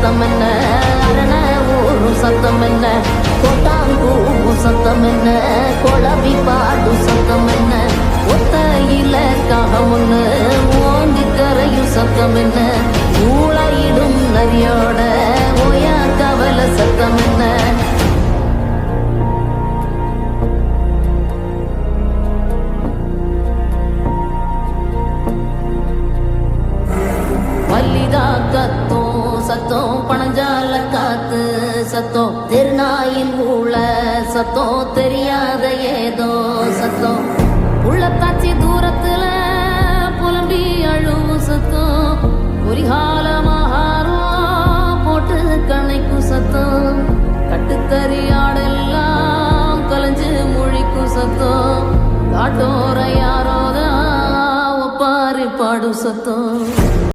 சத்தம் என்ன, அரண ஊரும் சத்தம் என்ன, கொட்டாங்கூவும் சத்தம் என்ன, குழவி பாடும் சத்தம் என்ன, ஒத்தையில காகம் ஒண்ணு ஓங்கி கரையும் சத்தம் என்ன, ஊழையிடும் நரியோட ஓயா கவலை சத்தம் என்ன. மல்லிகா கத்தும் சத்தம், பணஞ்சால காத்து சத்தம், திருநாயின் ஊழ சத்தம், தெரியாத ஏதோ சத்தம், உள்ளத்தாச்சி தூரத்துல புலம்பி அழுவும் சத்தம், குறிகாலமாகாரம் போட்டு கண்ணைக்கும் சத்தம், கட்டுத்தறியாடெல்லாம் கலைஞ்சு மொழிக்கும் சத்தம், காட்டோர யாரோதான் ஒப்பாரி பாடும் சத்தம்.